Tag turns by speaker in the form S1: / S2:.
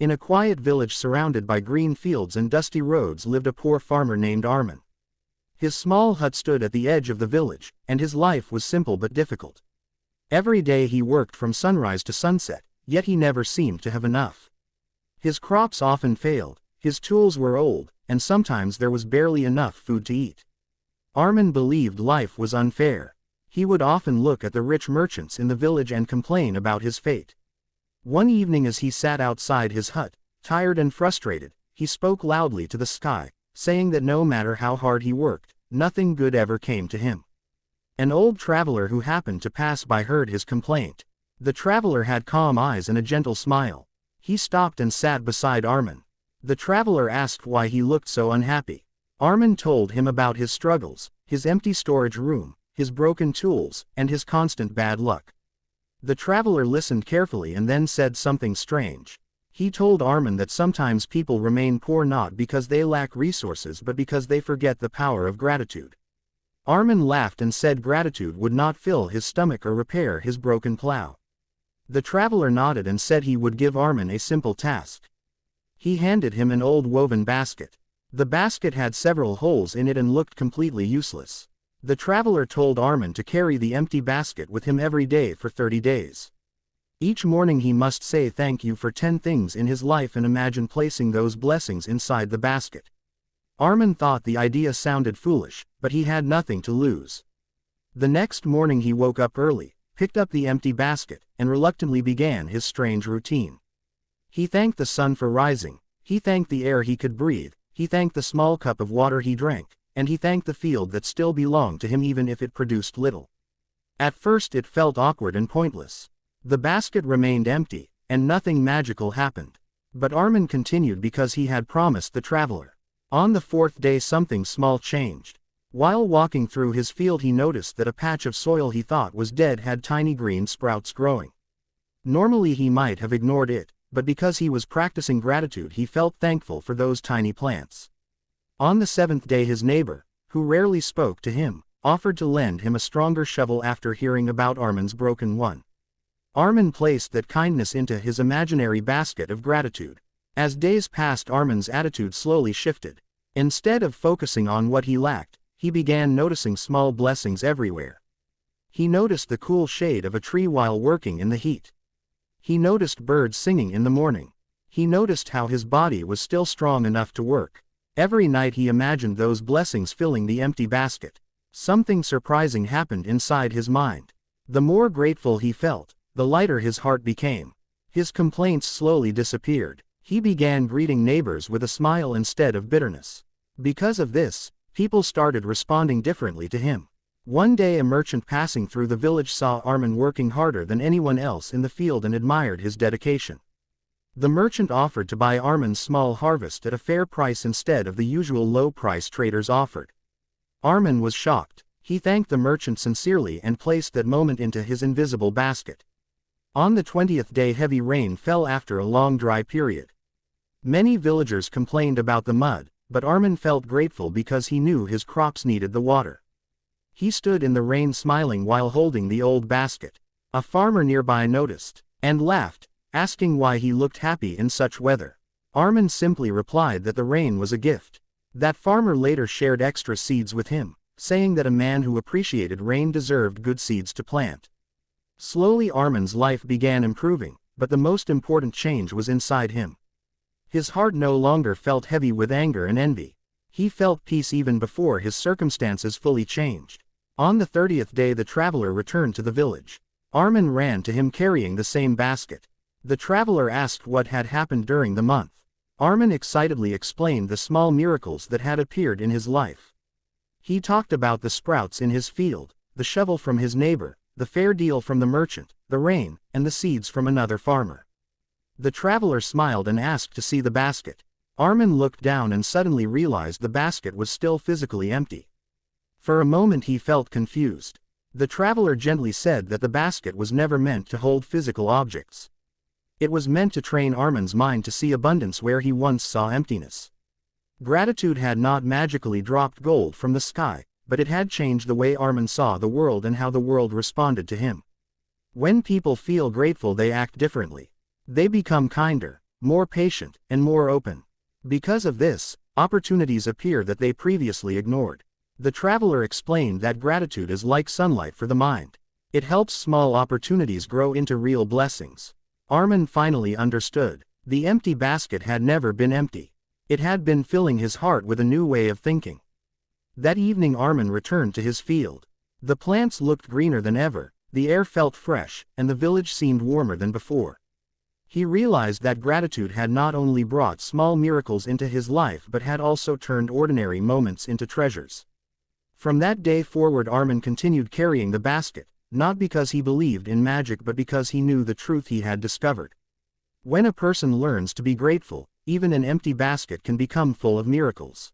S1: In a quiet village surrounded by green fields and dusty roads lived a poor farmer named Armin. His small hut stood at the edge of the village, and his life was simple but difficult. Every day he worked from sunrise to sunset, yet he never seemed to have enough. His crops often failed, his tools were old, and sometimes there was barely enough food to eat. Armin believed life was unfair. He would often look at the rich merchants in the village and complain about his fate. One evening as he sat outside his hut, tired and frustrated, he spoke loudly to the sky, saying that no matter how hard he worked, nothing good ever came to him. An old traveler who happened to pass by heard his complaint. The traveler had calm eyes and a gentle smile. He stopped and sat beside Armin. The traveler asked why he looked so unhappy. Armin told him about his struggles, his empty storage room, his broken tools, and his constant bad luck. The traveler listened carefully and then said something strange. He told Armin that sometimes people remain poor not because they lack resources but because they forget the power of gratitude. Armin laughed and said gratitude would not fill his stomach or repair his broken plow. The traveler nodded and said he would give Armin a simple task. He handed him an old woven basket. The basket had several holes in it and looked completely useless. The traveler told Armin to carry the empty basket with him every day for 30 days. Each morning he must say thank you for 10 things in his life and imagine placing those blessings inside the basket. Armin thought the idea sounded foolish, but he had nothing to lose. The next morning he woke up early, picked up the empty basket, and reluctantly began his strange routine. He thanked the sun for rising, he thanked the air he could breathe, he thanked the small cup of water he drank, and he thanked the field that still belonged to him even if it produced little. At first it felt awkward and pointless. The basket remained empty, and nothing magical happened. But Armin continued because he had promised the traveler. On the 4th day something small changed. While walking through his field he noticed that a patch of soil he thought was dead had tiny green sprouts growing. Normally he might have ignored it, but because he was practicing gratitude he felt thankful for those tiny plants. On the 7th day his neighbor, who rarely spoke to him, offered to lend him a stronger shovel after hearing about Armin's broken one. Armin placed that kindness into his imaginary basket of gratitude. As days passed Armin's attitude slowly shifted. Instead of focusing on what he lacked, he began noticing small blessings everywhere. He noticed the cool shade of a tree while working in the heat. He noticed birds singing in the morning. He noticed how his body was still strong enough to work. Every night he imagined those blessings filling the empty basket. Something surprising happened inside his mind. The more grateful he felt, the lighter his heart became. His complaints slowly disappeared. He began greeting neighbors with a smile instead of bitterness. Because of this, people started responding differently to him. One day a merchant passing through the village saw Armin working harder than anyone else in the field and admired his dedication. The merchant offered to buy Armin's small harvest at a fair price instead of the usual low price traders offered. Armin was shocked. He thanked the merchant sincerely and placed that moment into his invisible basket. On the 20th day heavy rain fell after a long dry period. Many villagers complained about the mud, but Armin felt grateful because he knew his crops needed the water. He stood in the rain smiling while holding the old basket. A farmer nearby noticed, and laughed, asking why he looked happy in such weather. Armin simply replied that the rain was a gift. That farmer later shared extra seeds with him, saying that a man who appreciated rain deserved good seeds to plant. Slowly Armin's life began improving, but the most important change was inside him. His heart no longer felt heavy with anger and envy. He felt peace even before his circumstances fully changed. On the 30th day the traveler returned to the village. Armin ran to him carrying the same basket. The traveler asked what had happened during the month. Armin excitedly explained the small miracles that had appeared in his life. He talked about the sprouts in his field, the shovel from his neighbor, the fair deal from the merchant, the rain, and the seeds from another farmer. The traveler smiled and asked to see the basket. Armin looked down and suddenly realized the basket was still physically empty. For a moment he felt confused. The traveler gently said that the basket was never meant to hold physical objects. It was meant to train Armin's mind to see abundance where he once saw emptiness. Gratitude had not magically dropped gold from the sky, but it had changed the way Armin saw the world and how the world responded to him. When people feel grateful they act differently. They become kinder, more patient, and more open. Because of this, opportunities appear that they previously ignored. The traveler explained that gratitude is like sunlight for the mind. It helps small opportunities grow into real blessings. Armin finally understood. The empty basket had never been empty. It had been filling his heart with a new way of thinking. That evening Armin returned to his field. The plants looked greener than ever, the air felt fresh, and the village seemed warmer than before. He realized that gratitude had not only brought small miracles into his life but had also turned ordinary moments into treasures. From that day forward Armin continued carrying the basket, not because he believed in magic but because he knew the truth he had discovered. When a person learns to be grateful, even an empty basket can become full of miracles.